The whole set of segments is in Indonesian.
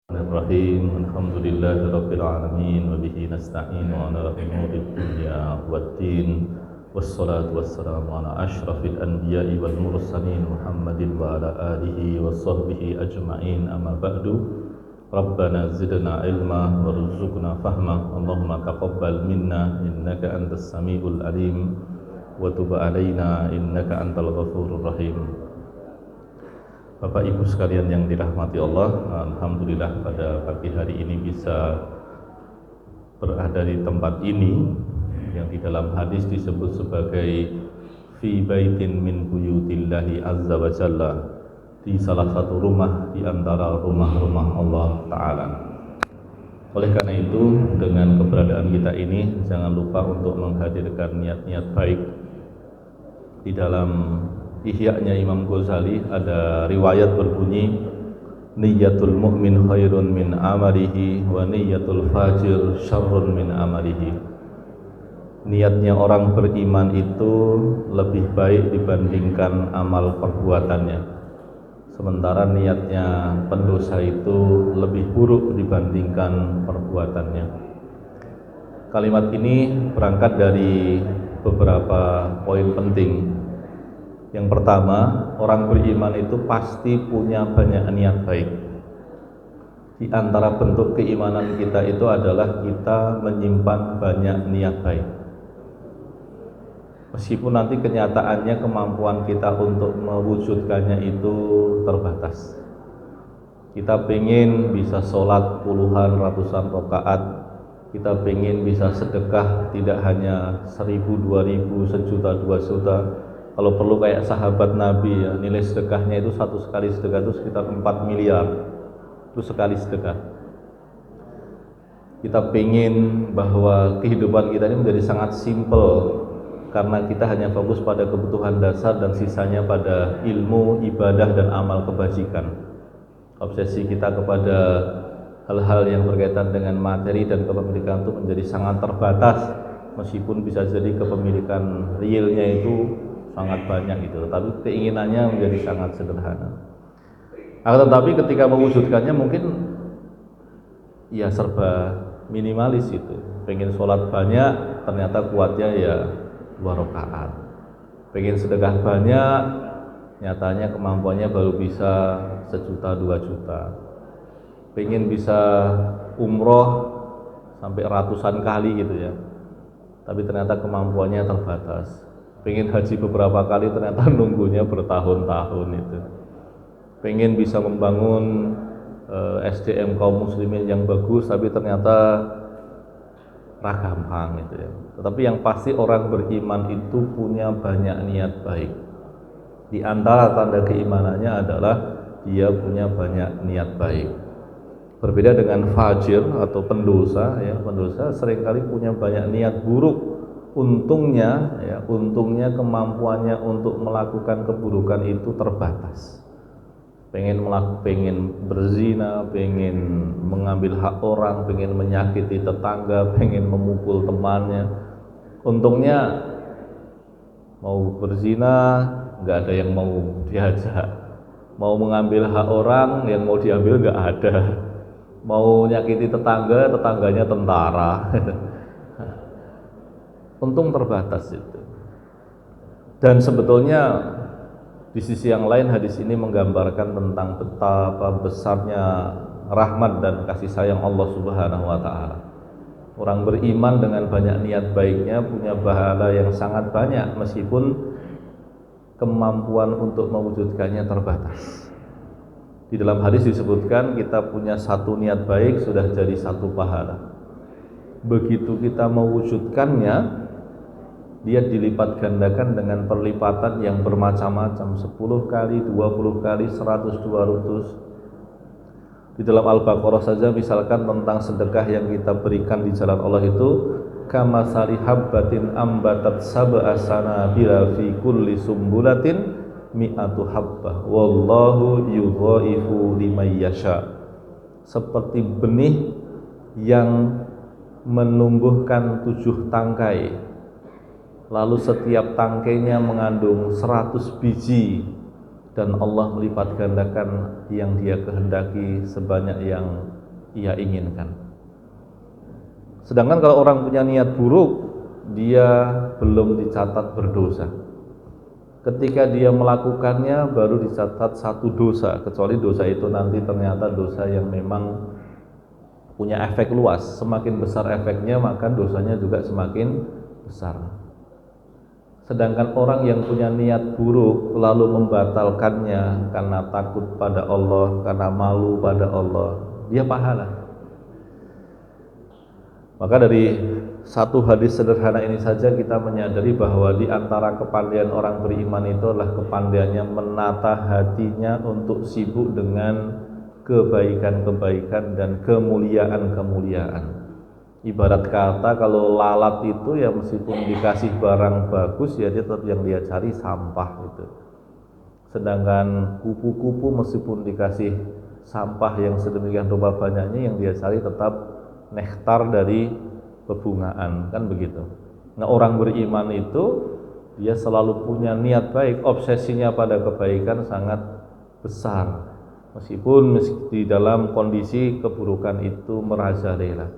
Bismillahirrahmanirrahim. Alhamdulillahirabbil alamin wa bihi nasta'in ala umuri dunya waddin. Wassalatu wassalamu ala asyrafil anbiya'i wal mursalin Muhammadin wa ala alihi wa sahbihi ajma'in. Amma ba'du. Rabbana zidna ilma warzuqna fahma. Allahumma taqabbal minna innaka antas samiul alim wa tub alaina innaka antal ghafurur rahim. Bapak Ibu sekalian yang dirahmati Allah, alhamdulillah pada pagi hari ini bisa berada di tempat ini yang di dalam hadis disebut sebagai fi baitin min buyutillahi azza wa jalla, di salah satu rumah di antara rumah-rumah Allah Ta'ala. Oleh karena itu, dengan keberadaan kita ini jangan lupa untuk menghadirkan niat-niat baik. Di dalam Ihya-nya Imam Ghazali ada riwayat berbunyi, niyatul mu'min khairun min amalihi wa niyatul fajir syarrun min amalihi. Niatnya orang beriman itu lebih baik dibandingkan amal perbuatannya, sementara niatnya pendosa itu lebih buruk dibandingkan perbuatannya. Kalimat ini berangkat dari beberapa poin penting. Yang pertama, orang beriman itu pasti punya banyak niat baik. Di antara bentuk keimanan kita itu adalah kita menyimpan banyak niat baik. Meskipun nanti kenyataannya kemampuan kita untuk mewujudkannya itu terbatas. Kita pengen bisa sholat puluhan ratusan rakaat, kita pengen bisa sedekah tidak hanya 1.000, 2.000, sejuta, 2 juta. Kalau perlu kayak sahabat Nabi ya, nilai sedekahnya itu satu sekali sedekah itu sekitar 4 miliar. Itu sekali sedekah. Kita pengen bahwa kehidupan kita ini menjadi sangat simple, karena kita hanya fokus pada kebutuhan dasar dan sisanya pada ilmu, ibadah dan amal kebajikan. Obsesi kita kepada hal-hal yang berkaitan dengan materi dan kepemilikan itu menjadi sangat terbatas, meskipun bisa jadi kepemilikan realnya itu sangat banyak gitu, tapi keinginannya menjadi sangat sederhana. Tetapi ketika mewujudkannya mungkin ya serba minimalis itu. Pengen sholat banyak, ternyata kuatnya ya 2 rakaat. Pengen sedekah banyak, nyatanya kemampuannya baru bisa 1 juta, 2 juta. Pengen bisa umroh sampai ratusan kali gitu ya, tapi ternyata kemampuannya terbatas. Pengen haji beberapa kali, ternyata nunggunya bertahun-tahun itu. Pengen bisa membangun SDM kaum muslimin yang bagus, tapi ternyata gampang gitu ya. Tetapi yang pasti orang beriman itu punya banyak niat baik. Di antara tanda keimanannya adalah dia punya banyak niat baik. Berbeda dengan fajir atau pendosa ya, pendosa seringkali punya banyak niat buruk. Untungnya kemampuannya untuk melakukan keburukan itu terbatas. Pengen berzina, pengen mengambil hak orang, pengen menyakiti tetangga, pengen memukul temannya. Untungnya mau berzina nggak ada yang mau diajak, mau mengambil hak orang yang mau diambil nggak ada, mau nyakiti tetangganya tentara. Untung terbatas itu. Dan sebetulnya di sisi yang lain hadis ini menggambarkan tentang betapa besarnya rahmat dan kasih sayang Allah Subhanahu wa Ta'ala. Orang beriman dengan banyak niat baiknya punya pahala yang sangat banyak, meskipun kemampuan untuk mewujudkannya terbatas. Di dalam hadis disebutkan kita punya satu niat baik sudah jadi satu pahala. Begitu kita mewujudkannya, dia dilipat gandakan dengan perlipatan yang bermacam-macam, 10 kali, 20 kali, 100, 200. Di dalam Al-Baqarah saja misalkan tentang sedekah yang kita berikan di jalan Allah itu, kama salihabbatin ambatat sab'a sanabila fi kulli sumbulatin mi'atu habbah wallahu yudhaifu liman yasha. Seperti benih yang menumbuhkan 7 tangkai, lalu setiap tangkainya mengandung 100 biji, dan Allah melipat gandakan yang Dia kehendaki sebanyak yang ia inginkan. Sedangkan kalau orang punya niat buruk, dia belum dicatat berdosa. Ketika dia melakukannya baru dicatat satu dosa, kecuali dosa itu nanti ternyata dosa yang memang punya efek luas. Semakin besar efeknya maka dosanya juga semakin besar. Sedangkan orang yang punya niat buruk lalu membatalkannya karena takut pada Allah, karena malu pada Allah, dia pahala. Maka dari satu hadis sederhana ini saja kita menyadari bahwa di antara kepandaian orang beriman itu adalah kepandaiannya menata hatinya untuk sibuk dengan kebaikan-kebaikan dan kemuliaan-kemuliaan. Ibarat kata kalau lalat itu ya meskipun dikasih barang bagus ya dia tetap yang dia cari sampah gitu. Sedangkan kupu-kupu meskipun dikasih sampah yang sedemikian rupa banyaknya yang dia cari tetap nektar dari bebungaan, kan begitu. Nah, orang beriman itu dia selalu punya niat baik, obsesinya pada kebaikan sangat besar. Meskipun di dalam kondisi keburukan itu merajalela.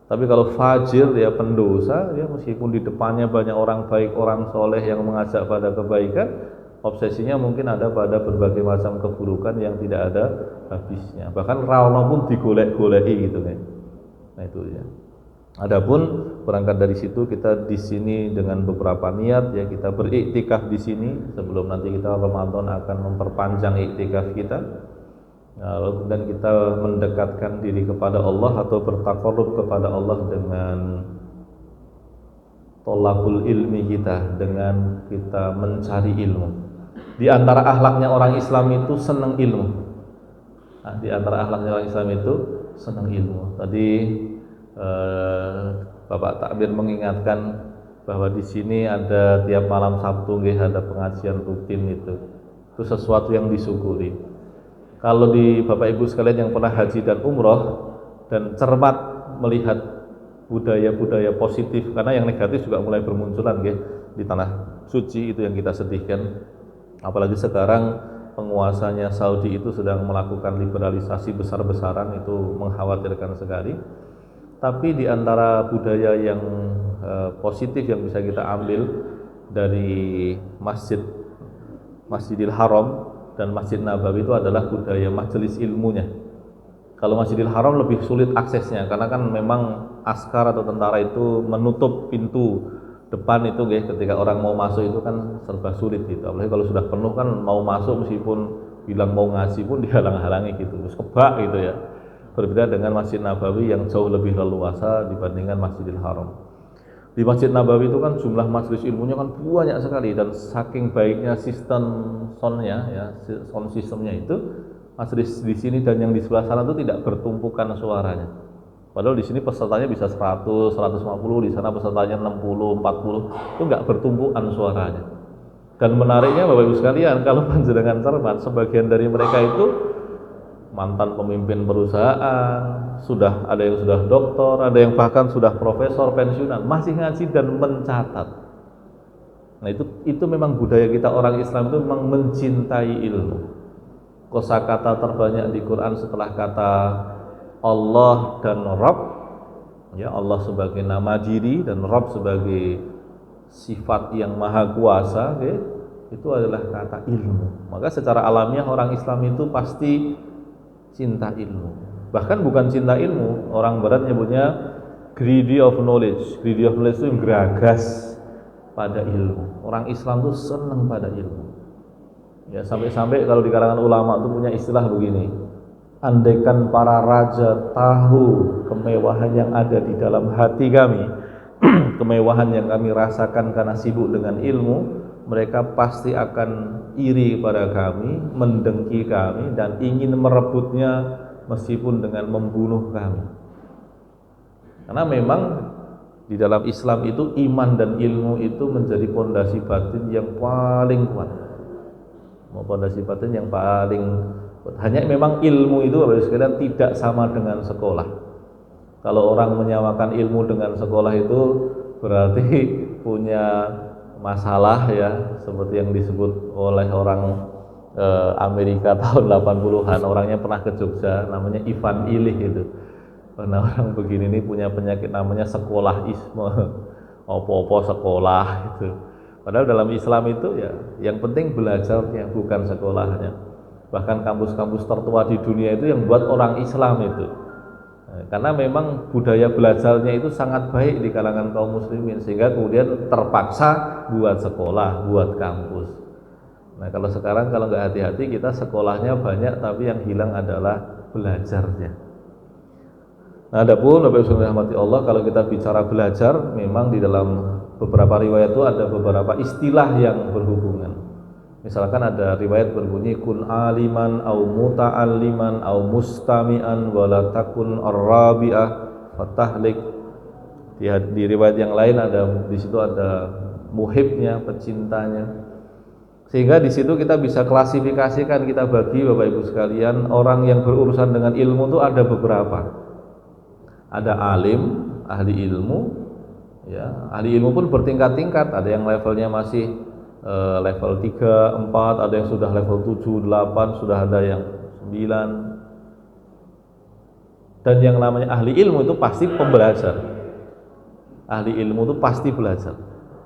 Tapi kalau fajir dia pendosa, dia meskipun di depannya banyak orang baik, orang soleh yang mengajak pada kebaikan, obsesinya mungkin ada pada berbagai macam keburukan yang tidak ada habisnya. Bahkan rawana pun digolek-goleki gitu kan. Nah itu ya. Adapun berangkat dari situ kita di sini dengan beberapa niat ya, kita beriktikaf di sini sebelum nanti kita Ramadan akan memperpanjang iktikaf kita. Dan kita mendekatkan diri kepada Allah atau bertaqarrub kepada Allah dengan tolabul ilmi kita, dengan kita mencari ilmu. Di antara akhlaknya orang Islam itu senang ilmu. Nah, di antara akhlaknya orang Islam itu senang ilmu. Tadi Bapak Takbir mengingatkan bahwa di sini ada tiap malam Sabtu ada pengajian rutin itu. Itu sesuatu yang disyukuri. Kalau di Bapak Ibu sekalian yang pernah haji dan umroh dan cermat melihat budaya-budaya positif, karena yang negatif juga mulai bermunculan di tanah suci, itu yang kita sedihkan. Apalagi sekarang penguasanya Saudi itu sedang melakukan liberalisasi besar-besaran, itu mengkhawatirkan sekali. Tapi di antara budaya yang positif yang bisa kita ambil dari Masjidil Haram dan Masjid Nabawi itu adalah budaya majelis ilmunya. Kalau Masjidil Haram lebih sulit aksesnya karena kan memang askar atau tentara itu menutup pintu depan itu ketika orang mau masuk itu kan serba sulit gitu. Apalagi kalau sudah penuh kan mau masuk meskipun bilang mau ngaji pun dihalang-halangi gitu. Terus kebak gitu ya. Berbeda dengan Masjid Nabawi yang jauh lebih leluasa dibandingkan Masjidil Haram. Di Masjid Nabawi itu kan jumlah majelis ilmunya kan banyak sekali, dan saking baiknya sistem soundnya ya, sound sistemnya itu, majelis di sini dan yang di sebelah sana itu tidak bertumpukan suaranya. Padahal di sini pesertanya bisa 100, 150, di sana pesertanya 60, 40, itu nggak bertumpukan suaranya. Dan menariknya Bapak Ibu sekalian, kalau panjenengan cermat, sebagian dari mereka itu mantan pemimpin perusahaan, sudah ada yang sudah doktor, ada yang bahkan sudah profesor pensiunan, masih ngaji dan mencatat. Nah itu memang budaya kita orang Islam itu memang mencintai ilmu. Kosakata terbanyak di Quran setelah kata Allah dan Rabb, ya, Allah sebagai nama diri dan Rabb sebagai sifat yang maha kuasa, itu adalah kata ilmu. Maka secara alamiah orang Islam itu pasti cinta ilmu. Bahkan bukan cinta ilmu, orang barat nyebutnya greedy of knowledge. Greedy of knowledge itu geragas pada ilmu. Orang Islam itu senang pada ilmu. Ya, sampai-sampai kalau di kalangan ulama itu punya istilah begini: andaikan para raja tahu kemewahan yang ada di dalam hati kami, kemewahan yang kami rasakan karena sibuk dengan ilmu, mereka pasti akan iri pada kami, mendengki kami, dan ingin merebutnya meskipun dengan membunuh kami. Karena memang di dalam Islam itu iman dan ilmu itu menjadi pondasi batin yang paling kuat. Pondasi batin yang paling kuat. Hanya memang ilmu itu Bapak Ibu sekalian tidak sama dengan sekolah. Kalau orang menyamakan ilmu dengan sekolah itu berarti punya masalah ya, seperti yang disebut oleh orang Amerika tahun 80-an, orangnya pernah ke Jogja, namanya Ivan Ilih itu. Nah, orang begini ini punya penyakit namanya sekolahisme, opo-opo sekolah itu. Padahal dalam Islam itu ya yang penting belajarnya, bukan sekolahnya. Bahkan kampus-kampus tertua di dunia itu yang buat orang Islam itu. Karena memang budaya belajarnya itu sangat baik di kalangan kaum muslimin, sehingga kemudian terpaksa buat sekolah, buat kampus. Nah, kalau sekarang kalau nggak hati-hati, kita sekolahnya banyak tapi yang hilang adalah belajarnya. Nah, adapun Bapak Ibu rahmati Allah, kalau kita bicara belajar, memang di dalam beberapa riwayat itu ada beberapa istilah yang berhubungan. Misalkan ada riwayat berbunyi kun aliman au muta'alliman au mustami'an wala takun ar-rabi'ah fatahlik. Di riwayat yang lain ada, di situ ada muhibnya, pecintanya. Sehingga di situ kita bisa klasifikasikan, kita bagi Bapak Ibu sekalian, orang yang berurusan dengan ilmu itu ada beberapa. Ada alim, ahli ilmu, ya. Ahli ilmu pun bertingkat-tingkat, ada yang levelnya masih level 3, 4, ada yang sudah level 7, 8, sudah ada yang 9. Dan yang namanya ahli ilmu itu pasti pembelajar. Ahli ilmu itu pasti belajar.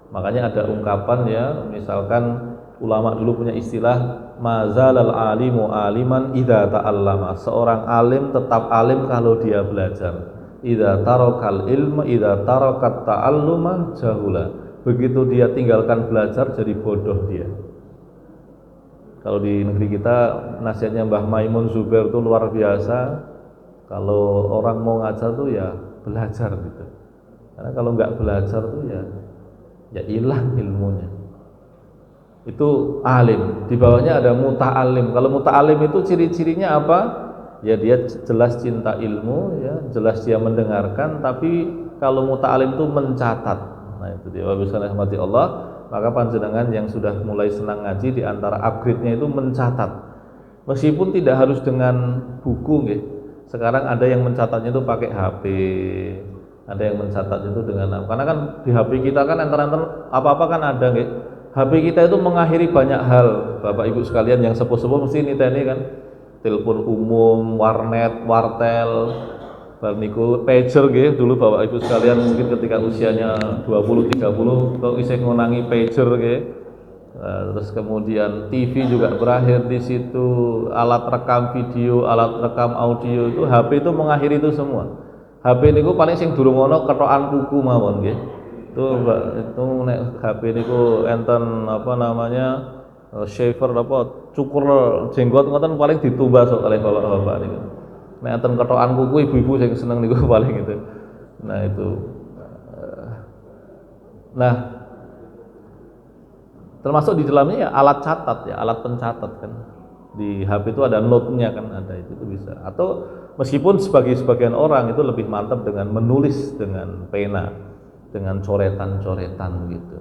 Makanya ada ungkapan ya, misalkan ulama dulu punya istilah mazalal alimu aliman idza ta'allama. Seorang alim tetap alim kalau dia belajar. Idza tarakal ilma idza tarakat ta'alluma jahula. Begitu dia tinggalkan belajar, jadi bodoh dia. Kalau di negeri kita nasihatnya Mbah Maimun Zubair itu luar biasa. Kalau orang mau ngajar tuh ya belajar gitu. Karena kalau nggak belajar tuh ya hilang ilmunya. Itu alim. Di bawahnya ada muta'alim. Kalau muta'alim itu ciri-cirinya apa? Ya dia jelas cinta ilmu, ya jelas dia mendengarkan. Tapi kalau muta'alim itu mencatat. Nah itu dia, wabillahi rahmati Allah. Maka panjenengan yang sudah mulai senang ngaji, di antara upgrade-nya itu mencatat. Meskipun tidak harus dengan buku, nggih. Sekarang ada yang mencatatnya itu pakai HP, ada yang mencatat itu dengan apa? Karena kan di HP kita kan enter-enter apa-apa kan ada, nggih. HP kita itu mengakhiri banyak hal, Bapak Ibu sekalian yang sepuh-sepuh mesti niteni kan. Telepon umum, warnet, wartel, barniku pager nggih dulu Bapak Ibu sekalian mungkin ketika usianya 20 30 kok isih ngonangi pager nggih. Terus kemudian TV juga berakhir di situ, alat rekam video, alat rekam audio, itu HP itu mengakhiri itu semua. HP niku paling sing durung ana kethokan kuku mawon nggih. Itu nek HP niku enten apa namanya shaver apa cukur jenggot ngoten paling ditumbas oleh bapak-bapak niku. Nek enten kethokan kuku ibu-ibu sing seneng niku paling itu. Nah itu. Nah termasuk di dalamnya ya alat catat ya, alat pencatat kan. Di HP itu ada note-nya kan, ada itu bisa. Atau meskipun sebagian orang itu lebih mantap dengan menulis dengan pena, dengan coretan-coretan gitu.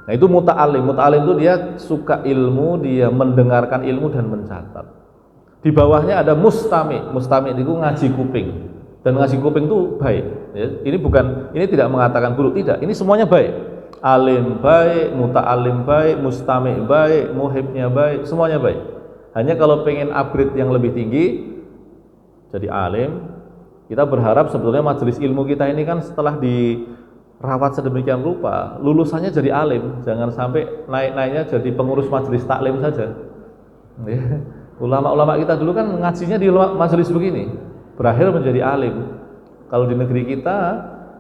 Nah itu muta'alim. Muta'alim itu dia suka ilmu, dia mendengarkan ilmu dan mencatat. Di bawahnya ada mustami. Mustami itu ngaji kuping. Dan ngaji kuping itu baik. Ya. Ini tidak mengatakan buruk, tidak. Ini semuanya baik. Alim baik, muta'alim baik, mustami baik, muhibnya baik, semuanya baik. Hanya kalau pengen upgrade yang lebih tinggi, jadi alim, kita berharap sebetulnya majelis ilmu kita ini kan setelah dirawat sedemikian rupa, lulusannya jadi alim, jangan sampai naik-naiknya jadi pengurus majelis taklim saja. Ulama-ulama kita dulu kan ngajinya di majelis begini, berakhir menjadi alim. Kalau di negeri kita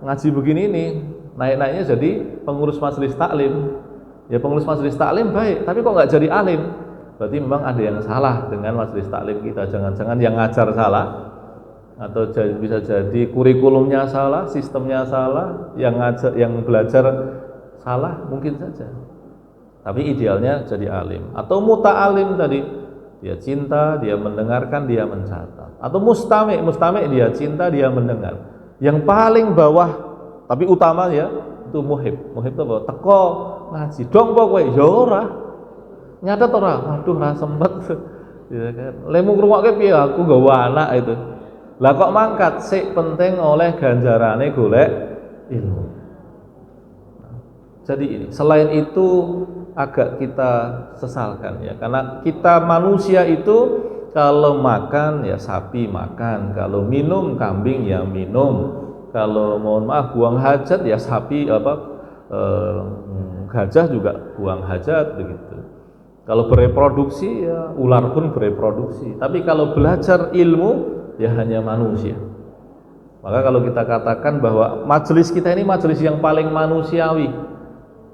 ngaji begini ini, naik-naiknya jadi pengurus majelis taklim. Ya pengurus majelis taklim baik, tapi kok nggak jadi alim? Berarti memang ada yang salah dengan majelis taklim kita. Jangan-jangan yang ngajar salah, atau bisa jadi kurikulumnya salah, sistemnya salah, yang belajar salah, mungkin saja. Tapi idealnya jadi alim. Atau muta'alim tadi, dia cinta, dia mendengarkan, dia mencatat. Atau mustami dia cinta, dia mendengar. Yang paling bawah tapi utama ya itu muhib itu apa? Teko ngaji dong kowe ya ora nyatet ora, waduh ra sempet ya kan. Lemu ngrungokke piye aku nggawa anak itu. Lah kok mangkat sik penting oleh ganjarane golek ilmu. Jadi ini selain itu agak kita sesalkan ya, karena kita manusia itu kalau makan ya sapi makan, kalau minum kambing ya minum, kalau mohon maaf buang hajat ya sapi gajah juga buang hajat begitu. Kalau bereproduksi ya ular pun bereproduksi. Tapi kalau belajar ilmu ya hanya manusia. Maka kalau kita katakan bahwa majelis kita ini majelis yang paling manusiawi.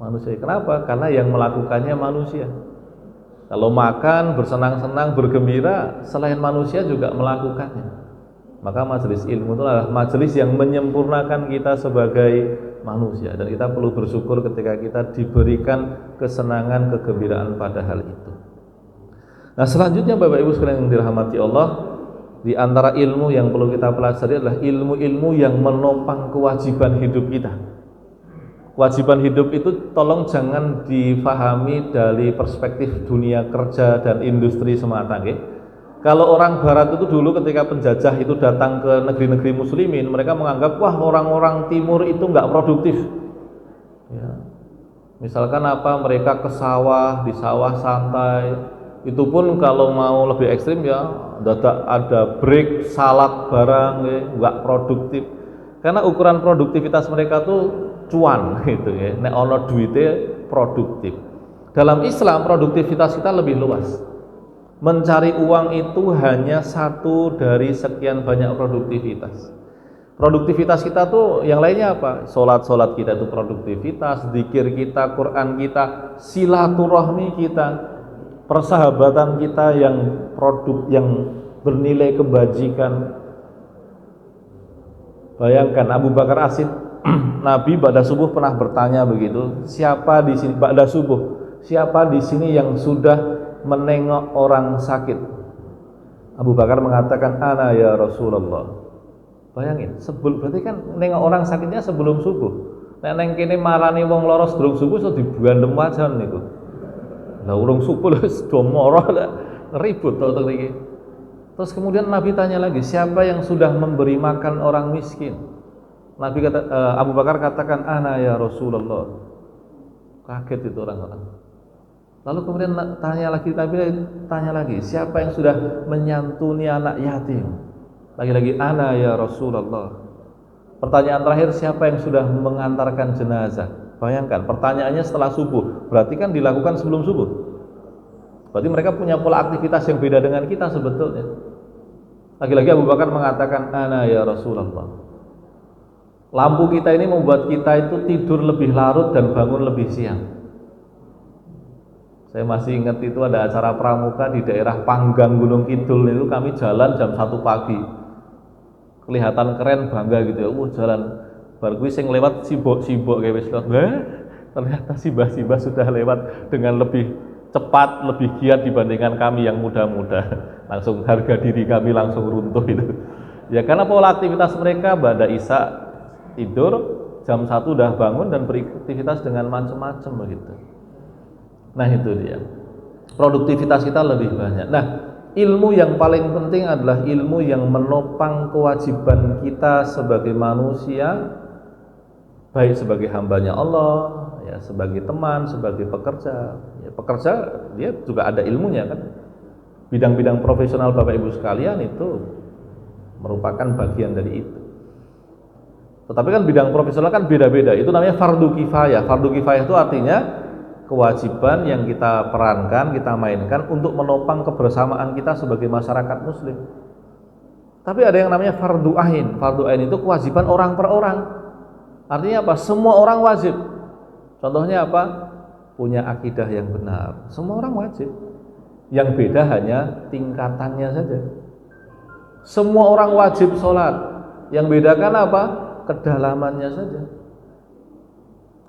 Manusia. Kenapa? Karena yang melakukannya manusia. Kalau makan, bersenang-senang, bergembira, selain manusia juga melakukannya. Maka majelis ilmu itu adalah majelis yang menyempurnakan kita sebagai manusia, dan kita perlu bersyukur ketika kita diberikan kesenangan, kegembiraan pada hal itu. Nah, selanjutnya Bapak Ibu sekalian yang dirahmati Allah, di antara ilmu yang perlu kita pelajari adalah ilmu-ilmu yang menopang kewajiban hidup kita. Kewajiban hidup itu tolong jangan difahami dari perspektif dunia kerja dan industri semata. Kalau orang barat itu dulu ketika penjajah itu datang ke negeri-negeri muslimin, mereka menganggap wah orang-orang timur itu nggak produktif ya. Misalkan mereka ke sawah, di sawah santai, itu pun kalau mau lebih ekstrim ya ada break, salad barang nggak produktif, karena ukuran produktivitas mereka tuh cuan gitu ya, nek ono duitnya produktif. Dalam Islam produktivitas kita lebih luas. Mencari uang itu hanya satu dari sekian banyak produktivitas. Produktivitas kita tuh yang lainnya apa? Sholat kita itu produktivitas, zikir kita, Quran kita, silaturahmi kita, persahabatan kita yang bernilai kebajikan. Bayangkan Abu Bakar As-Siddiq, Nabi pada subuh pernah bertanya begitu, siapa di sini pada subuh, siapa di sini yang sudah menengok orang sakit? Abu Bakar mengatakan, ana ya Rasulullah. Bayangin, berarti kan nengok orang sakitnya sebelum subuh. Nek neng kene marani wong lara durung subuh so dibandem wajan niku. Lah urung subuh wis do mara ribut to iki. Terus kemudian Nabi tanya lagi, siapa yang sudah memberi makan orang miskin? Abu Bakar katakan, ana ya Rasulullah. Kaget itu orang-orang. Lalu kemudian Nabi tanya lagi, siapa yang sudah menyantuni anak yatim? Lagi-lagi, ana ya Rasulullah. Pertanyaan terakhir, siapa yang sudah mengantarkan jenazah? Bayangkan, pertanyaannya setelah subuh, berarti kan dilakukan sebelum subuh. Berarti mereka punya pola aktivitas yang beda dengan kita sebetulnya. Lagi-lagi Abu Bakar mengatakan, ana ya Rasulullah. Lampu kita ini membuat kita itu tidur lebih larut dan bangun lebih siang. Saya masih ingat itu ada acara pramuka di daerah Panggang Gunung Kidul, itu kami jalan jam 1 pagi. Kelihatan keren, bangga gitu ya. Jalan bar kuwi sing lewat sibuk-sibuk kayak wis ternyata simbah-simbah sudah lewat dengan lebih cepat, lebih giat dibandingkan kami yang muda-muda. Langsung harga diri kami langsung runtuh itu. Ya karena pola aktivitas mereka pada Isya tidur, jam 1 udah bangun dan beraktivitas dengan macam-macam begitu. Nah itu dia. Produktivitas kita lebih banyak. Nah, ilmu yang paling penting adalah ilmu yang menopang kewajiban kita sebagai manusia, baik sebagai hambanya Allah, ya sebagai teman, sebagai pekerja. Ya, pekerja dia juga ada ilmunya kan. Bidang-bidang profesional Bapak Ibu sekalian itu merupakan bagian dari itu. Tetapi kan bidang profesional kan beda-beda. Itu namanya fardu kifayah. Fardu kifayah itu artinya kewajiban yang kita perankan, kita mainkan untuk menopang kebersamaan kita sebagai masyarakat muslim. Tapi ada yang namanya fardu ain. Fardu ain itu kewajiban orang per orang. Artinya apa? Semua orang wajib. Contohnya apa? Punya akidah yang benar. Semua orang wajib. Yang beda hanya tingkatannya saja. Semua orang wajib sholat. Yang bedakan apa? Kedalamannya saja.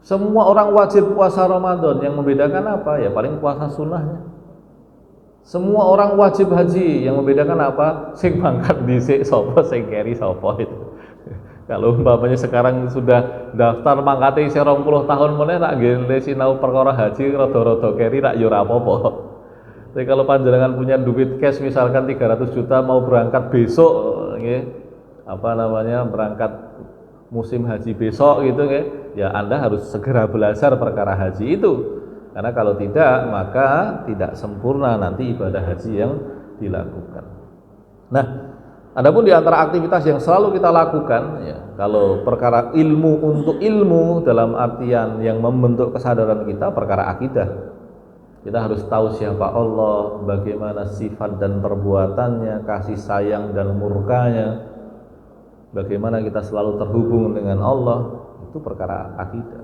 Semua orang wajib puasa Ramadan, yang membedakan apa? Ya paling puasa sunnahnya. Semua orang wajib haji, yang membedakan apa? Sing mangkat dhisik sapa, sing keri sapa itu. Kalau umpamanya sekarang sudah daftar mangkate isih 20 tahun meneh rak nggih sinau perkara haji rada-rada keri rak ya ora apa-apa. Tapi kalau panjenengan punya duit cash misalkan 300 juta mau berangkat besok nggih, berangkat musim haji besok gitu ya Anda harus segera belajar perkara haji itu. Karena kalau tidak, maka tidak sempurna nanti ibadah haji yang dilakukan. Nah, adapun di antara aktivitas yang selalu kita lakukan, ya, kalau perkara ilmu untuk ilmu dalam artian yang membentuk kesadaran kita, perkara akidah. Kita harus tahu siapa Allah, bagaimana sifat dan perbuatannya, kasih sayang dan murkanya, bagaimana kita selalu terhubung dengan Allah, itu perkara akidah.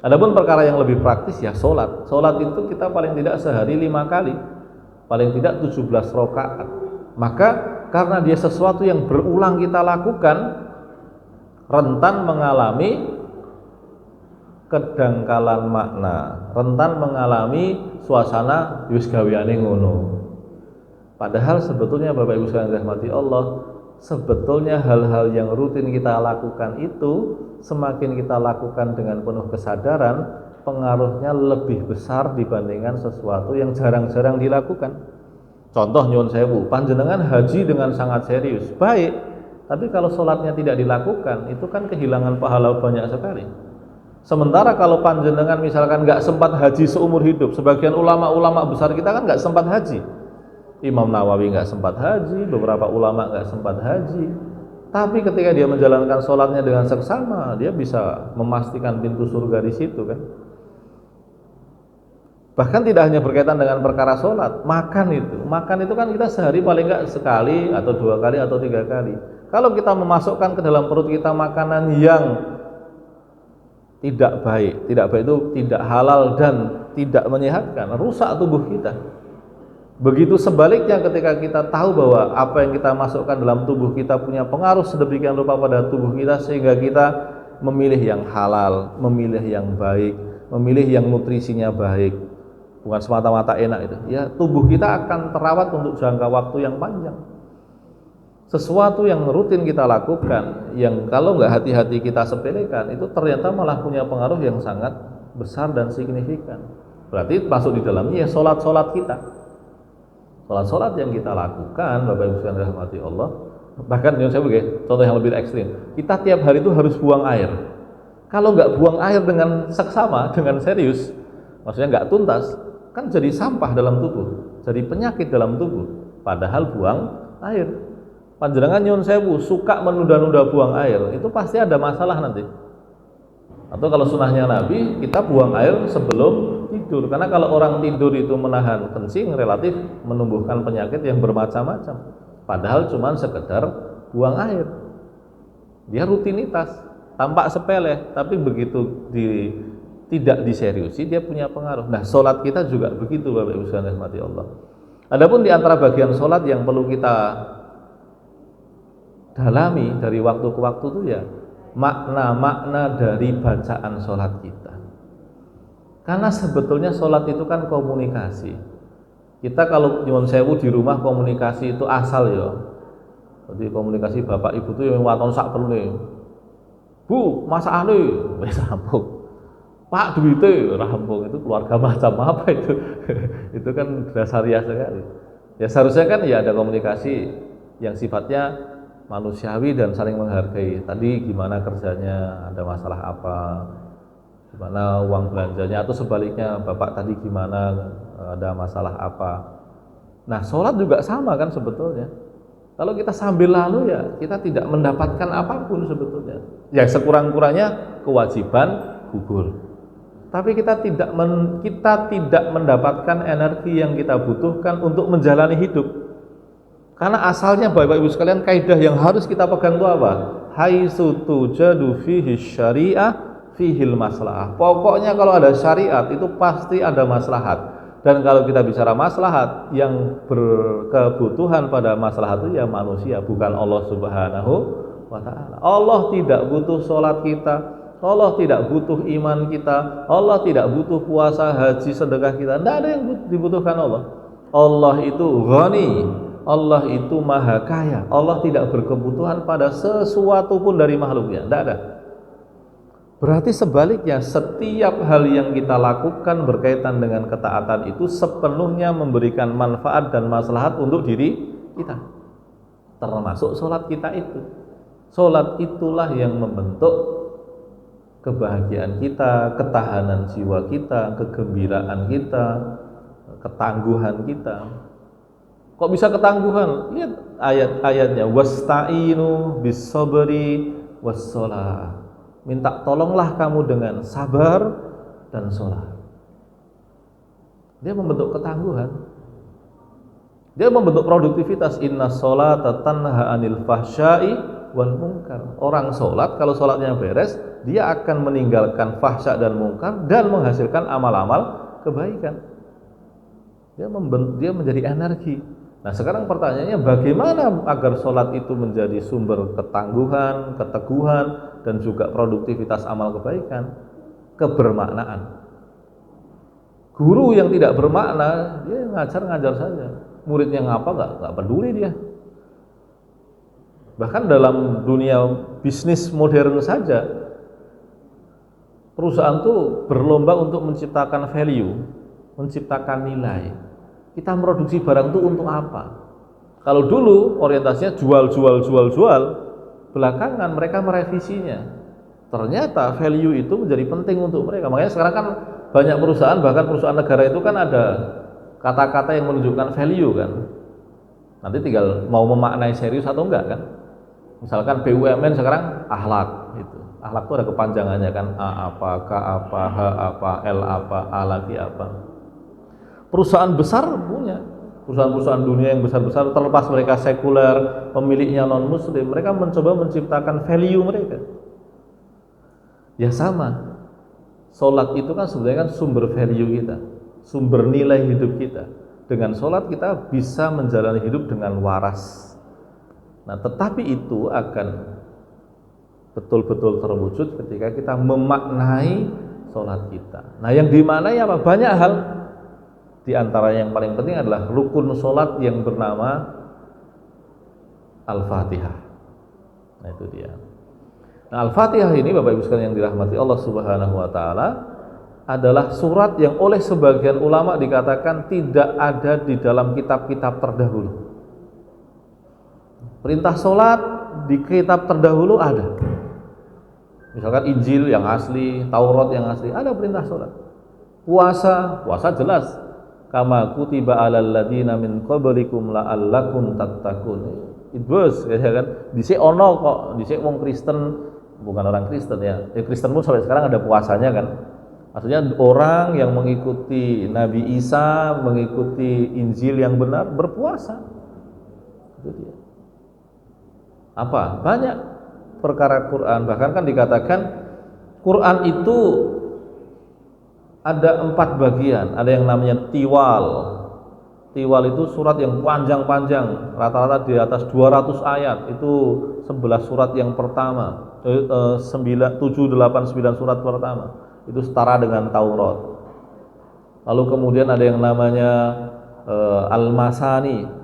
Adapun perkara yang lebih praktis ya sholat. Sholat itu kita paling tidak sehari 5 kali, paling tidak 17 rakaat. Maka karena dia sesuatu yang berulang kita lakukan, rentan mengalami kedangkalan makna, rentan mengalami suasana wis gaweane ngono. Padahal sebetulnya Bapak Ibu sekalian dirahmati Allah, sebetulnya hal-hal yang rutin kita lakukan itu semakin kita lakukan dengan penuh kesadaran, pengaruhnya lebih besar dibandingkan sesuatu yang jarang-jarang dilakukan. Contoh nyuwun sewu, panjenengan haji dengan sangat serius, baik, tapi kalau sholatnya tidak dilakukan, itu kan kehilangan pahala banyak sekali. Sementara kalau panjenengan misalkan nggak sempat haji seumur hidup, sebagian ulama-ulama besar kita kan nggak sempat haji. Imam Nawawi nggak sempat haji, beberapa ulama nggak sempat haji. Tapi ketika dia menjalankan sholatnya dengan seksama, dia bisa memastikan pintu surga di situ kan. Bahkan tidak hanya berkaitan dengan perkara sholat, makan itu kan kita sehari paling nggak sekali atau 2 kali atau 3 kali. Kalau kita memasukkan ke dalam perut kita makanan yang tidak baik itu tidak halal dan tidak menyehatkan, rusak tubuh kita. Begitu sebaliknya ketika kita tahu bahwa apa yang kita masukkan dalam tubuh kita punya pengaruh sedemikian rupa pada tubuh kita, sehingga kita memilih yang halal, memilih yang baik, memilih yang nutrisinya baik, bukan semata-mata enak itu. Ya, tubuh kita akan terawat untuk jangka waktu yang panjang. Sesuatu yang rutin kita lakukan, yang kalau nggak hati-hati kita sepelekan, itu ternyata malah punya pengaruh yang sangat besar dan signifikan. Berarti masuk di dalamnya ya sholat-sholat kita. Sholat-sholat yang kita lakukan, Bapak Ibu sekalian dirahmati Allah, bahkan saya begini, contoh yang lebih ekstrim, kita tiap hari itu harus buang air. Kalau nggak buang air dengan seksama, dengan serius, maksudnya nggak tuntas, kan jadi sampah dalam tubuh, jadi penyakit dalam tubuh. Padahal buang air, panjenengan nyuwun sewu suka menunda-nunda buang air, itu pasti ada masalah nanti. Atau kalau sunnahnya Nabi, kita buang air sebelum tidur, karena kalau orang tidur itu menahan kencing, relatif menumbuhkan penyakit yang bermacam-macam. Padahal cuma sekedar buang air, dia rutinitas, tampak sepele, tapi begitu tidak diseriusi dia punya pengaruh. Nah, sholat kita juga begitu, Bapak Ibu sekalian dirahmati Allah. Adapun di antara bagian sholat yang perlu kita dalami dari waktu ke waktu itu ya makna-makna dari bacaan sholat kita. Karena sebetulnya sholat itu kan komunikasi. Kita kalau nyuwun sewu di rumah komunikasi itu asal ya. Jadi komunikasi bapak ibu itu yang waton sak perlune. Bu, masakane wis rampung. Pak duwite rampung, itu keluarga macam apa itu? Itu kan dasariah sekali. Ya seharusnya kan ya ada komunikasi yang sifatnya manusiawi dan saling menghargai. Tadi gimana kerjanya, ada masalah apa, gimana uang belanjanya, atau sebaliknya bapak tadi gimana, ada masalah apa. Nah sholat juga sama kan sebetulnya. Kalau kita sambil lalu ya kita tidak mendapatkan apapun sebetulnya. Ya sekurang-kurangnya kewajiban gugur. Tapi kita tidak mendapatkan energi yang kita butuhkan untuk menjalani hidup. Karena asalnya Bapak Ibu sekalian, kaidah yang harus kita pegang itu apa? Haitsu tujadu fihi syariah fihil maslahah. Pokoknya kalau ada syariat itu pasti ada maslahat. Dan kalau kita bicara maslahat, yang berkebutuhan pada maslahat itu ya manusia, bukan Allah Subhanahu wa ta'ala. Allah tidak butuh sholat kita, Allah tidak butuh iman kita, Allah tidak butuh puasa, haji, sedekah kita. Tidak ada yang dibutuhkan Allah. Allah itu ghani, Allah itu maha kaya. Allah tidak berkebutuhan pada sesuatu pun dari makhluknya, tidak ada. Berarti sebaliknya, setiap hal yang kita lakukan berkaitan dengan ketaatan itu sepenuhnya memberikan manfaat dan maslahat untuk diri kita, termasuk sholat kita itu. Sholat itulah yang membentuk kebahagiaan kita, ketahanan jiwa kita, kegembiraan kita, ketangguhan kita. Kok bisa ketangguhan? Lihat ayat-ayatnya, wasta'inu bis-sabri was-shalah. Minta tolonglah kamu dengan sabar dan sholat. Dia membentuk ketangguhan. Dia membentuk produktivitas. Inna sholata tanha 'anil fahsya'i wal munkar. Orang sholat, kalau sholatnya beres, dia akan meninggalkan fahsya dan munkar dan menghasilkan amal-amal kebaikan. Dia menjadi energi. Nah, sekarang pertanyaannya, bagaimana agar sholat itu menjadi sumber ketangguhan, keteguhan, dan juga produktivitas amal kebaikan? Kebermaknaan. Guru yang tidak bermakna, dia ngajar saja. Muridnya ngapa nggak peduli dia. Bahkan dalam dunia bisnis modern saja, perusahaan tuh berlomba untuk menciptakan value, menciptakan nilai. Kita produksi barang itu untuk apa? Kalau dulu orientasinya jual, belakangan mereka merevisinya. Ternyata value itu menjadi penting untuk mereka. Makanya sekarang kan banyak perusahaan, bahkan perusahaan negara itu kan ada kata-kata yang menunjukkan value kan. Nanti tinggal mau memaknai serius atau enggak kan. Misalkan BUMN sekarang akhlak gitu. Akhlak itu ada kepanjangannya kan, A apa, K apa, H apa, L apa, A lagi apa. Perusahaan besar punya, perusahaan-perusahaan dunia yang besar-besar, terlepas mereka sekuler, pemiliknya non-muslim, mereka mencoba menciptakan value mereka. Ya sama, sholat itu kan sebenarnya kan sumber value kita, sumber nilai hidup kita. Dengan sholat kita bisa menjalani hidup dengan waras. Nah, tetapi itu akan betul-betul terwujud ketika kita memaknai sholat kita. Nah, yang dimaknai apa? Banyak hal. Di antara yang paling penting adalah rukun sholat yang bernama Al-Fatihah. Nah, itu dia. Nah, Al-Fatihah ini Bapak Ibu sekalian yang dirahmati Allah Subhanahu wa taala adalah surat yang oleh sebagian ulama dikatakan tidak ada di dalam kitab-kitab terdahulu. Perintah sholat di kitab terdahulu ada. Misalkan Injil yang asli, Taurat yang asli, ada perintah sholat. Puasa jelas. Kama kutiba alal ladina min qablikum la'allakum tattaqun. It was ya kan. Dhisik ono kok, dhisik wong Kristen, bukan orang Kristen ya. Kristen pun sampai sekarang ada puasanya kan. Maksudnya orang yang mengikuti Nabi Isa, mengikuti Injil yang benar berpuasa. Itu dia. Apa? Banyak perkara Quran, bahkan kan dikatakan Quran itu ada 4 bagian. Ada yang namanya tiwal. Tiwal itu surat yang panjang-panjang, rata-rata di atas 200 ayat. Itu 11 surat yang pertama, 7, 8, 9 surat pertama. Itu setara dengan Taurat. Lalu kemudian ada yang namanya Al-Masani.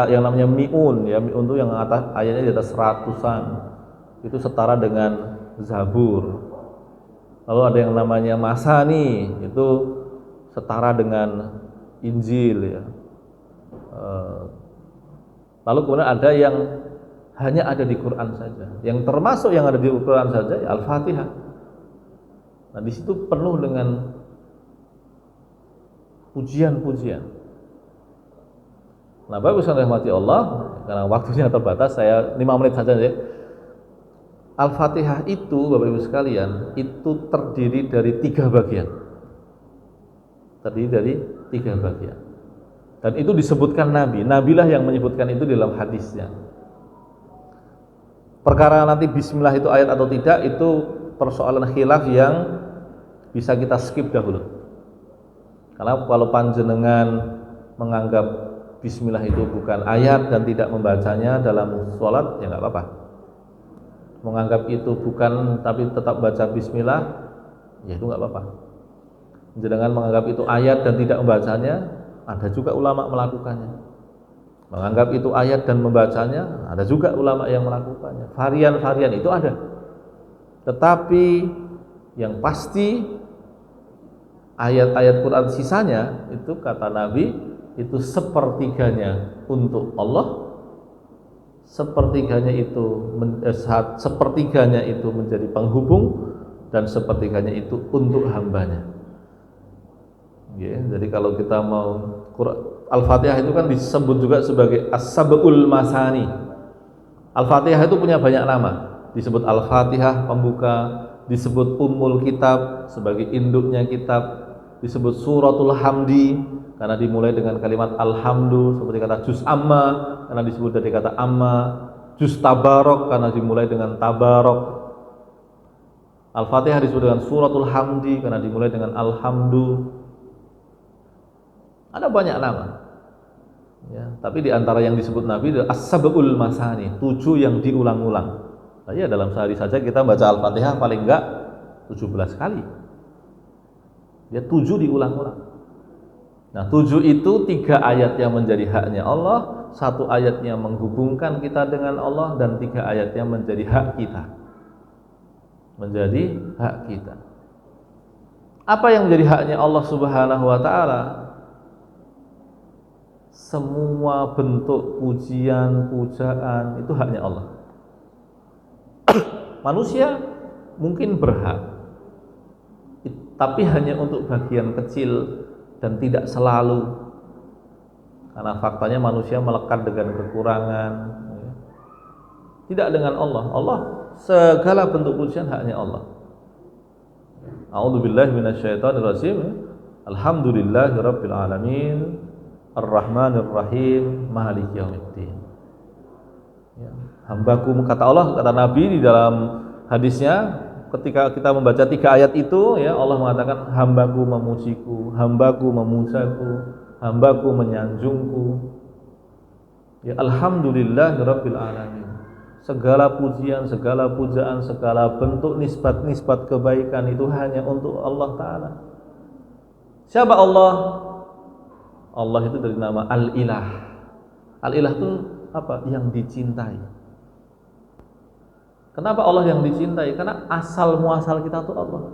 Yang namanya Mi'un, ya Mi'un itu yang atas ayatnya di atas 100-an. Itu setara dengan Zabur. Lalu ada yang namanya Masani, itu setara dengan Injil ya. Lalu kemudian ada yang hanya ada di Quran saja. Yang termasuk yang ada di Quran saja ya Al-Fatihah. Nah, di situ penuh dengan pujian-pujian. Nah, Bapak Ibu rahmati Allah, karena waktunya terbatas, saya 5 menit saja ya. Al-Fatihah itu Bapak Ibu sekalian, itu terdiri dari 3 bagian. Terdiri dari 3 bagian. Dan itu disebutkan Nabilah yang menyebutkan itu di dalam hadisnya. Perkara nanti bismillah itu ayat atau tidak, itu persoalan khilaf yang bisa kita skip dahulu. Karena kalau panjenengan menganggap bismillah itu bukan ayat dan tidak membacanya dalam sholat, ya nggak apa-apa. Menganggap itu bukan tapi tetap baca bismillah, ya itu nggak apa-apa. Jangan menganggap itu ayat dan tidak membacanya, ada juga ulama melakukannya. Menganggap itu ayat dan membacanya, ada juga ulama yang melakukannya. Varian-varian itu ada. Tetapi yang pasti ayat-ayat Quran sisanya itu kata Nabi itu sepertiganya untuk Allah, sepertiganya itu menjadi penghubung dan sepertiganya itu untuk hambanya. Ya, jadi kalau kita mau Al-Fatihah itu kan disebut juga sebagai As-Sab'ul Masani. Al-Fatihah itu punya banyak nama. Disebut Al-Fatihah pembuka, disebut Ummul Kitab sebagai induknya kitab, disebut Suratul Hamdi karena dimulai dengan kalimat Alhamdu seperti kata Juz Amma karena disebut dari kata Amma, Juz Tabarok karena dimulai dengan Tabarok. Al-Fatihah disebut dengan Suratul Hamdi karena dimulai dengan Alhamdu. Ada banyak nama. Ya, tapi di antara yang disebut Nabi adalah As-Sab'ul Masani, 7 yang diulang-ulang. Nah, ya dalam sehari saja kita baca Al-Fatihah paling enggak 17 kali. Ya 7 diulang-ulang. Nah 7 itu 3 ayat yang menjadi haknya Allah, 1 ayatnya menghubungkan kita dengan Allah, dan 3 ayatnya menjadi hak kita. Menjadi hak kita. Apa yang menjadi haknya Allah Subhanahu wa Ta'ala? Semua bentuk pujian, pujaan itu haknya Allah. Manusia mungkin berhak, tapi hanya untuk bagian kecil dan tidak selalu. Karena faktanya manusia melekat dengan kekurangan. Tidak dengan Allah. Allah segala bentuk pujian haknya Allah. A'udzubillahi minasyaitonirrajim. Alhamdulillahirabbil alamin. Ar-Rahmanir-Rahim, Maliki Yaumiddin. Ya, hambaku, kata Allah, kata Nabi di dalam hadisnya, ketika kita membaca 3 ayat itu, ya Allah mengatakan hambaku memujiku, hambaku memujaku, hambaku menyanjungku. Ya Alhamdulillahirabbil alamin. Segala pujian, segala pujaan, segala bentuk nisbat-nisbat kebaikan itu hanya untuk Allah Ta'ala. Siapa Allah? Allah itu dari nama Al-Ilah. Al-Ilah itu apa? Yang dicintai. Kenapa Allah yang dicintai? Karena asal muasal kita itu Allah.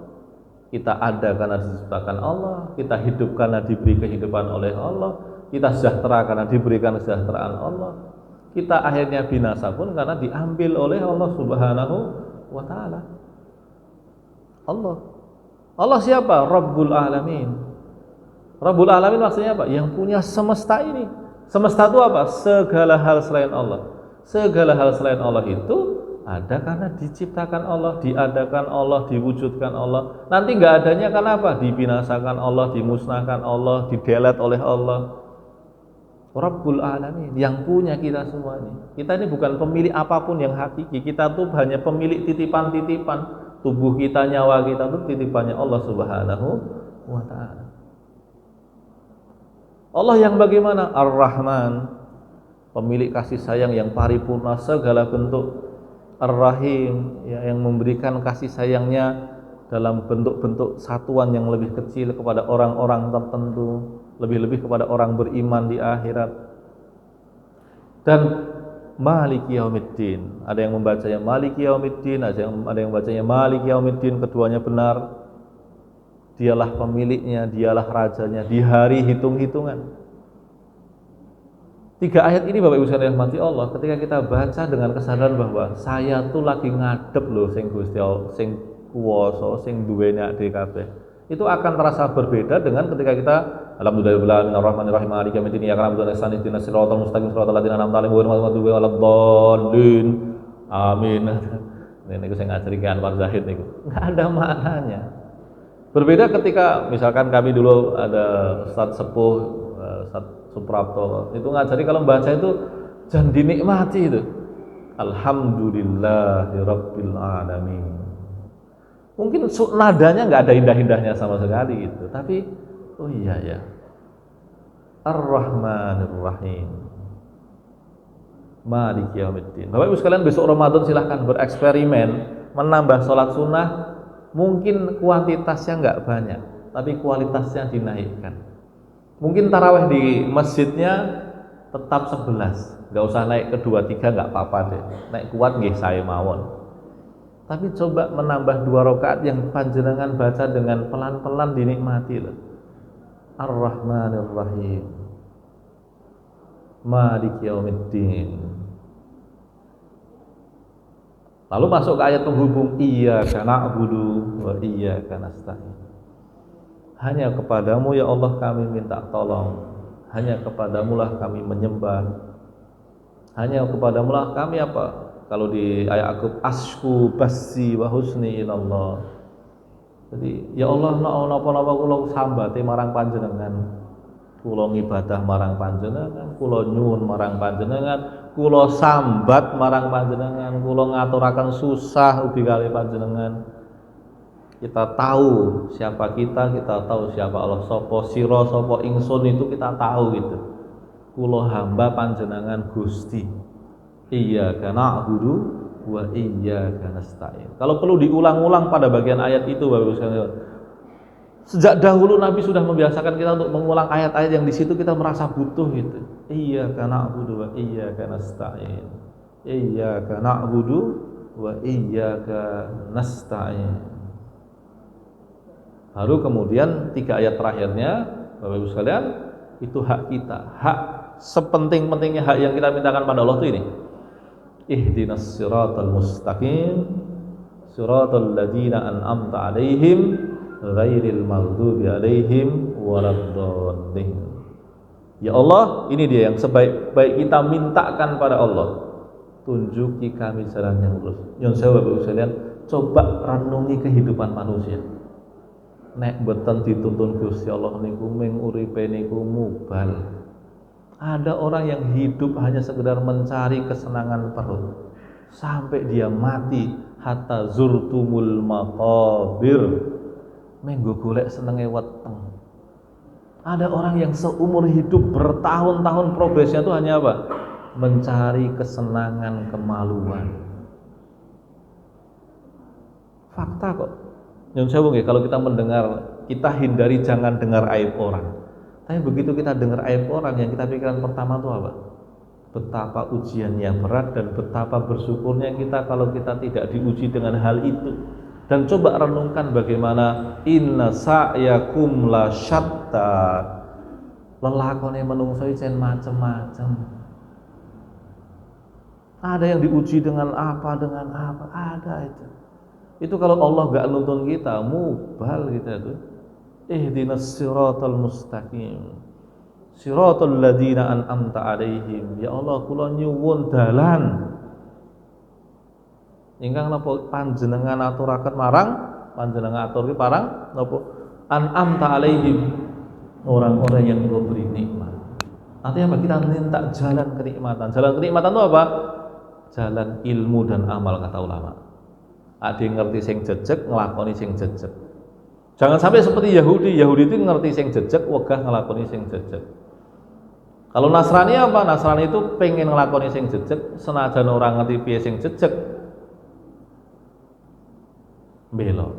Kita ada karena diciptakan Allah, kita hidup karena diberi kehidupan oleh Allah, kita sejahtera karena diberikan kesejahteraan Allah, kita akhirnya binasa pun karena diambil oleh Allah Subhanahu wa Ta'ala. Allah. Allah siapa? Rabbul Alamin. Rabbul Alamin maksudnya apa? Yang punya semesta ini. Semesta itu apa? Segala hal selain Allah. Segala hal selain Allah itu ada karena diciptakan Allah, diadakan Allah, diwujudkan Allah. Nanti nggak adanya karena apa? Dibinasakan Allah, dimusnahkan Allah, didelet oleh Allah. Rabbul Alamin, yang punya kita semua ini. Kita ini bukan pemilik apapun yang hakiki. Kita tuh hanya pemilik titipan-titipan. Tubuh kita, nyawa kita itu titipannya Allah Subhanahu wa Ta'ala. Allah yang bagaimana? Ar-Rahman, pemilik kasih sayang yang paripurna segala bentuk. Ar-Rahim, ya, yang memberikan kasih sayangnya dalam bentuk-bentuk satuan yang lebih kecil kepada orang-orang tertentu, lebih-lebih kepada orang beriman di akhirat. Dan Maliki Yaumiddin, ada yang membacanya Maliki Yaumiddin, ada yang membacanya Maliki Yaumiddin, keduanya benar. Dialah pemiliknya, dialah rajanya di hari hitung-hitungan. 3 ayat ini Bapak Ibu sekalian rahmati Allah, ketika kita baca dengan kesadaran bahwa saya tuh lagi ngadep loh sing Gusti Allah, sing kuwasa, sing duweni kabeh. Itu akan terasa berbeda dengan ketika kita Alhamdulillahirrahmanirrahim maliki yaumiddin iyyaka na'budu wa iyyaka nasta'in ihdinas siratal mustaqim siratal ladzina an'amta 'alaihim ghairil maghdubi 'alaid-dhalin. Amin. Niku sing ngajari Anwar Zahid niku. Enggak ada maknanya. Berbeda ketika misalkan kami dulu ada Ustaz Sepuh, Ustaz Suprapto, itu ngajari kalau membaca itu jangan dinikmati itu. Alhamdulillahirabbil alamin. Mungkin nadanya nggak ada indah-indahnya sama sekali gitu, tapi oh iya ya. Ar-Rahmanir-Rahim. Maliki Yaumiddin. Bapak Ibu sekalian, besok Ramadan silahkan bereksperimen menambah sholat sunnah. Mungkin kuantitasnya nggak banyak, tapi kualitasnya dinaikkan. Mungkin tarawih di masjidnya tetap 11, nggak usah naik ke 2, 3, nggak apa-apa deh. Naik kuat nggih saya mawon. Tapi coba menambah 2 rakaat yang panjenengan baca dengan pelan-pelan dinikmati loh. Ar-Rahmanir-Rahim. Maliki Yaumiddin. Lalu masuk ke ayat penghubung, iyyaka na'budu wa iyyaka nasta'in. Hanya kepadamu ya Allah kami minta tolong, hanya kepadamu lah kami menyembah, hanya kepadamu lah kami apa? Kalau di ayat aku asku basi wa husni ilallah. Jadi ya Allah napa-napa kula sambate marang panjenengan, kula ngibadah marang panjenengan, kula nyuwun marang panjenengan, kula sambat marang panjenengan, kula ngaturaken susah ugi kali panjenengan. Kita tahu siapa kita tahu siapa Allah. Sapa sira sapa ingsun itu kita tahu gitu. Kula hamba panjenengan Gusti. Iyyaka na'budu wa iyyaka nasta'in. Kalau perlu diulang-ulang pada bagian ayat itu Bapak Ibu sekalian. Sejak dahulu Nabi sudah membiasakan kita untuk mengulang ayat-ayat yang di situ kita merasa butuh gitu. Iyyaka na'budu wa iyyaka nasta'in. Iyyaka na'budu wa iyyaka nasta'in. Baru kemudian 3 ayat terakhirnya Bapak Ibu sekalian, itu hak kita. Hak sepenting-pentingnya hak yang kita mintakan pada Allah itu ini. Ihdinas siratal mustaqim, siratal ladzina an'amta 'alaihim ghairil maghdubi 'alaihim waladdallin. Ya Allah, ini dia yang sebaik-baik kita mintakan pada Allah. Tunjuki kami jalan yang lurus. Yang saya Bapak Ibu sekalian, coba renungi kehidupan manusia. Nek boten dituntun Gusti Allah niku ming uripe niku mubal. Ada orang yang hidup hanya sekedar mencari kesenangan perut sampai dia mati, hatta zurtumul maqabir, menggo golek senenge weteng. Ada orang yang seumur hidup bertahun-tahun progresnya itu hanya apa? Mencari kesenangan kemaluan. Fakta kok. Yang saya bilang, kalau kita mendengar, kita hindari jangan dengar aib orang. Tapi begitu kita dengar aib orang, yang kita pikirkan pertama itu apa? Betapa ujiannya berat dan betapa bersyukurnya kita kalau kita tidak diuji dengan hal itu. Dan coba renungkan bagaimana inna sa'yakum la syatta. Lelakone menungso isen macam-macam. Ada yang diuji dengan apa, ada itu. Itu kalau Allah gak nuntun kita, mubal kita itu. Ihdinas siratal mustaqim, siratal ladzina an'amta 'alaihim. Ya Allah, kula nyuwun dalan ingkang napa panjenengan aturaken marang panjenengan aturke parang napa an'amta 'alaihim, orang-orang yang Engkau beri nikmat. Artinya apa? Kita minta jalan kenikmatan. Jalan kenikmatan itu apa? Jalan ilmu dan amal, kata ulama. Ada yang ngerti sing jejeg, nglakoni sing jejeg. Jangan sampai seperti Yahudi itu ngerti sing jejeg, wegah nglakoni sing jejeg. Kalau Nasrani apa? Nasrani itu pengen nglakoni sing jejeg, senajan orang ngerti piye sing jejeg, belok.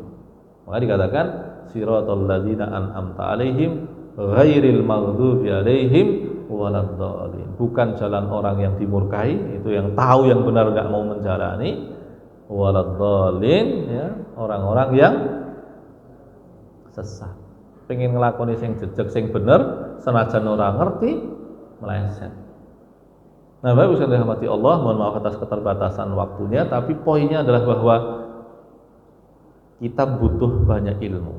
Maka dikatakan siratal ladzina an'amta 'alaihim ghairil maghdubi 'alaihim waladdallin. Bukan jalan orang yang dimurkai, itu yang tahu yang benar enggak mau menjalani. Waladdallin, ya, orang-orang yang sesat, pengen ngelakoni sing jejeg sing bener, senajan orang ngerti meleset. Nah, Bapak Ibu sekalian dirahmati Allah, mohon maaf atas keterbatasan waktunya, tapi poinnya adalah bahwa kita butuh banyak ilmu.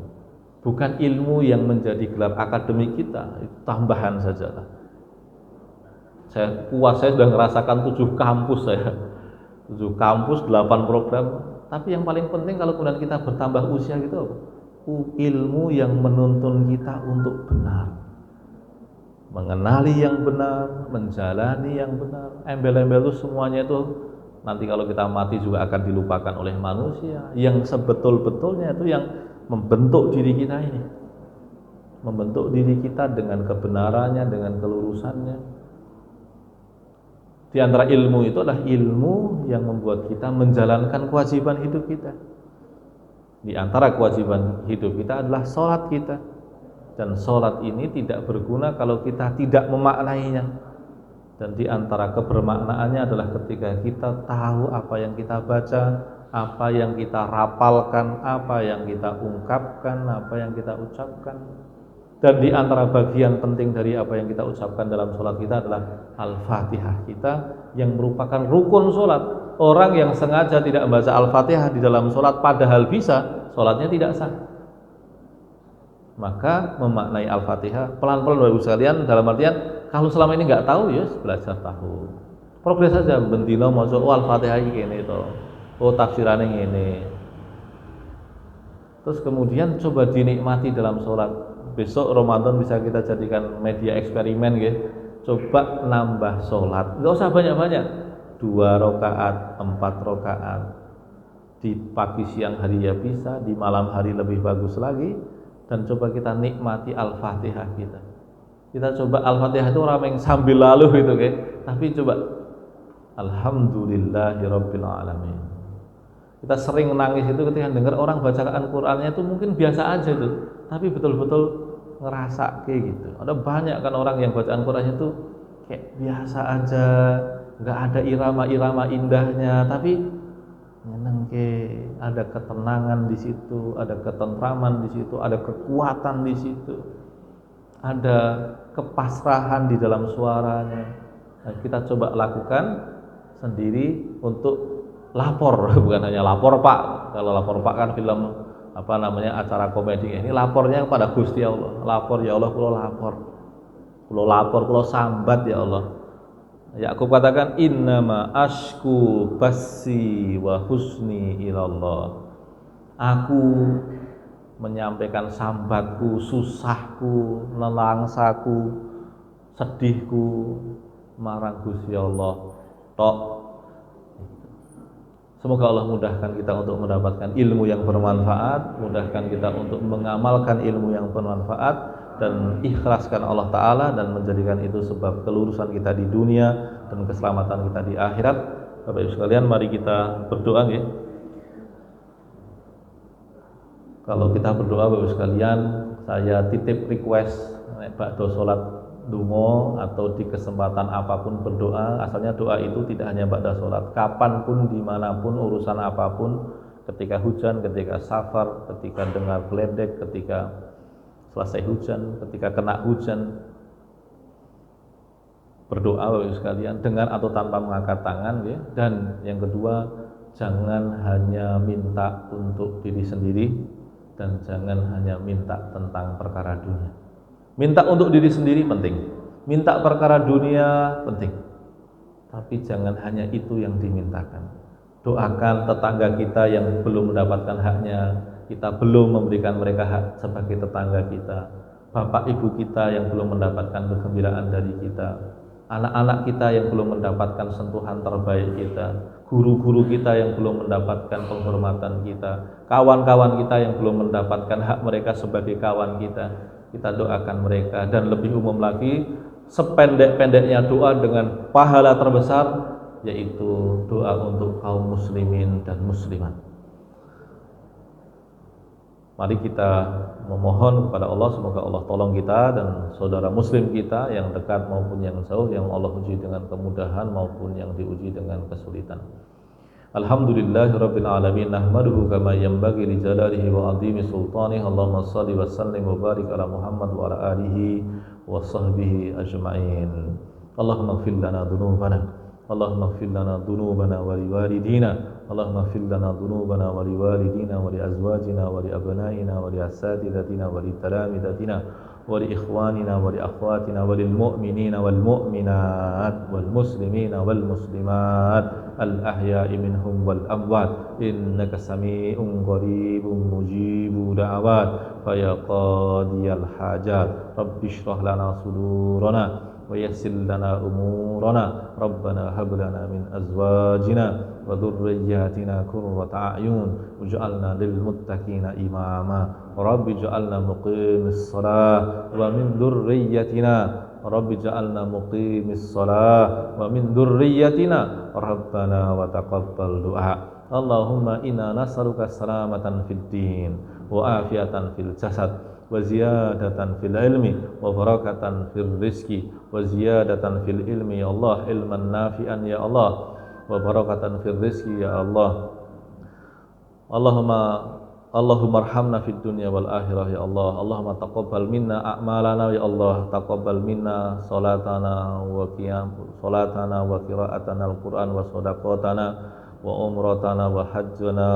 Bukan ilmu yang menjadi gelar akademik kita, itu tambahan saja. Saya sudah ngerasakan 7 kampus 8 program. Tapi yang paling penting kalau kemudian kita bertambah usia gitu apa? Ilmu yang menuntun kita untuk benar, mengenali yang benar, menjalani yang benar. Embel-embel itu semuanya itu nanti kalau kita mati juga akan dilupakan oleh manusia. Yang sebetul-betulnya itu yang membentuk diri kita ini, membentuk diri kita dengan kebenarannya, dengan kelurusannya. Di antara ilmu itu adalah ilmu yang membuat kita menjalankan kewajiban hidup kita. Di antara kewajiban hidup kita adalah sholat kita. Dan sholat ini tidak berguna kalau kita tidak memaknainya. Dan di antara kebermaknaannya adalah ketika kita tahu apa yang kita baca, apa yang kita rapalkan, apa yang kita ungkapkan, apa yang kita ucapkan. Dan di antara bagian penting dari apa yang kita ucapkan dalam sholat kita adalah Al-Fatihah kita, yang merupakan rukun sholat. orang yang sengaja tidak membaca Al-Fatihah di dalam sholat padahal bisa, sholatnya tidak sah. Maka memaknai Al-Fatihah pelan-pelan Bapak Ibu sekalian, dalam artian kalau selama ini nggak tahu ya belajar tahu. Progres saja bendino maca Al-Fatihah iki ngene to. Oh tafsirannya ngene. Terus kemudian coba dinikmati dalam sholat. Besok Ramadan bisa kita jadikan media eksperimen gitu. Coba nambah sholat, nggak usah banyak-banyak, 2 rakaat, 4 rakaat. Di pagi siang hari ya bisa, di malam hari lebih bagus lagi. Dan coba kita nikmati Al-Fatihah kita. Kita coba Al-Fatihah itu ramai sambil lalu gitu kan. Tapi coba Alhamdulillahirabbil alamin. Kita sering nangis itu ketika dengar orang bacaan Qur'annya itu mungkin biasa aja tuh, tapi betul-betul ngerasa kayak gitu. Ada banyak kan orang yang bacaan Qur'annya itu kayak biasa aja, nggak ada irama-irama indahnya, tapi nyeneng ke, ada ketenangan di situ, ada ketentraman di situ, ada kekuatan di situ, ada kepasrahan di dalam suaranya. Nah, kita coba lakukan sendiri untuk lapor, bukan hanya lapor Pak. Kalau lapor Pak kan film acara komedi. Ini lapornya kepada Gusti Allah. Lapor ya Allah, kulo lapor, kulo sambat ya Allah. Yakub katakan innama ashku basi wa husni ilallah. Aku menyampaikan sambatku, susahku, nelangsaku, sedihku marang Gusti Allah. Tok. Semoga Allah mudahkan kita untuk mendapatkan ilmu yang bermanfaat, mudahkan kita untuk mengamalkan ilmu yang bermanfaat, dan ikhlaskan Allah Ta'ala dan menjadikan itu sebab kelurusan kita di dunia dan keselamatan kita di akhirat. Bapak Ibu sekalian, mari kita berdoa ya. Kalau kita berdoa Bapak Ibu sekalian, saya titip request ba'da sholat dungo atau di kesempatan apapun berdoa. Asalnya doa itu tidak hanya ba'da sholat, kapanpun, dimanapun, urusan apapun, ketika hujan, ketika safar, ketika dengar geledek, ketika selesai hujan, ketika kena hujan, berdoa Bapak Ibu sekalian dengan atau tanpa mengangkat tangan ya. Dan yang kedua, jangan hanya minta untuk diri sendiri dan jangan hanya minta tentang perkara dunia. Minta untuk diri sendiri penting, minta perkara dunia penting, tapi jangan hanya itu yang dimintakan. Doakan tetangga kita yang belum mendapatkan haknya, kita belum memberikan mereka hak sebagai tetangga kita, bapak ibu kita yang belum mendapatkan kegembiraan dari kita, anak-anak kita yang belum mendapatkan sentuhan terbaik kita, guru-guru kita yang belum mendapatkan penghormatan kita, kawan-kawan kita yang belum mendapatkan hak mereka sebagai kawan kita. Kita doakan mereka, dan lebih umum lagi, sependek-pendeknya doa dengan pahala terbesar, yaitu doa untuk kaum muslimin dan muslimat. Mari kita memohon kepada Allah, semoga Allah tolong kita dan saudara muslim kita yang dekat maupun yang jauh, yang Allah uji dengan kemudahan maupun yang diuji dengan kesulitan. Alhamdulillahirabbil alamin, nahmaduhu kama yanbaghi li jalalihi wa 'azimi sultanihi. Allahumma shalli wa sallim wa barik ala Muhammad wa ala alihi wa sahbihi ajma'in. Allahumma ighfir lana dhunubana, Allahumma ighfir lana dhunubana wa liwalidina, Allahumma ighfir lana dhunubana wa liwalidina wa li azwajina wa li abnaina wa li asatidatina wa li talamidatina wa li ikhwanina wa li akhwatina wa lil mu'minina wal mu'minat wal muslimina wal muslimat al-ahya'i minhum wal amwat, innaka sami'un qaribun mujibu da'awat, fa ya qadiyal hajat, rabbi shrah lana sudurana wa yassir lana umurana, rabbana hab lana min azwajina wa dhurriyyatina qurrata a'yun waj'alna lil muttaqina imama, rabbi ij'alna muqimis shalah wa min dhurriyyatina Rabbi ja'alna muqimis shalah wa min dzurriyyatina rabbana wa taqabbal du'a. Allahumma inna nas'aluka salamatan fid din wa afiatan fil jasad wa ziyadatan fil ilmi wa barakatan fil rizqi wa ziyadatan fil ilmi ya Allah, ilman nafi'an ya Allah, wa barakatan fil rizqi ya Allah. Allahumma arhamna fid dunya wal akhirah ya Allah. Allahumma taqabbal minna a'malana ya Allah. Taqabbal minna salatana wa qira'atana al-Qur'an wa sadaqatana wa umratana wa hajjana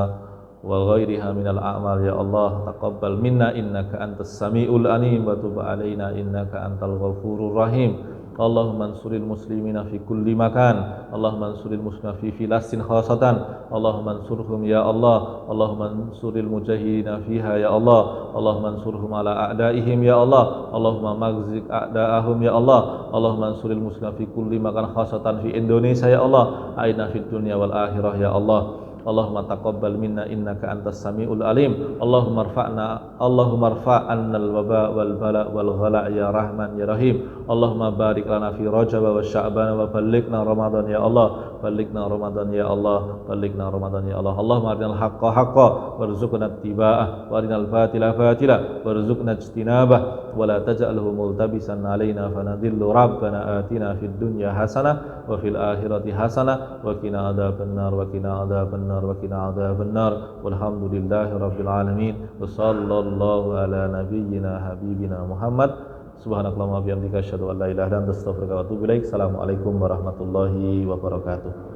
wa ghairiha minal a'mal ya Allah. Taqabbal minna innaka antas samiul alim wa tub alaina innaka antal ghafurur rahim. Allahumma ansuril muslimina fi kulli makan, Allahumma ansuril muslimina fi Filastin khasatan, Allahumma ansurhum ya Allah, Allahumma ansuril mujahidina fiha ya Allah, Allahumma ansurhum ala a'daihim ya Allah, Allahumma magzik a'daahum ya Allah, Allahumma ansuril muslimina fi kulli makan khasatan fi Indonesia ya Allah, aina fid dunya wal akhirah ya Allah. Allahumma taqabbal minna innaka antas samiul alim. Allahumma rfa'anna al-waba wal bala wal ghala ya rahman ya rahim. Allahumma barik lana fi Rajab wa Sya'ban wa ballighna Ramadan ya Allah. Ballighna Ramadan ya Allah. Ballighna Ramadan ya Allah. Allahumma arinal haqqa haqqa warzuqna ittiba'ah wa arinal batila batila warzuqna ijtinabah wa la taj'alhu multabisan alaina fanadhillu. Rabbana atina fid dunya hasanah wa fil akhirati hasanah wa qina adzabannar wa qina adzabannar wa qina adzabannar walhamdulillahi rabbil alamin wa sallallahu ala nabiyyina habibina Muhammad. Subhanakallahumma wa bihamdika asyhadu an la ilaha illa anta astaghfiruka wa atubu ilaik. Assalamualaikum warahmatullahi wabarakatuh.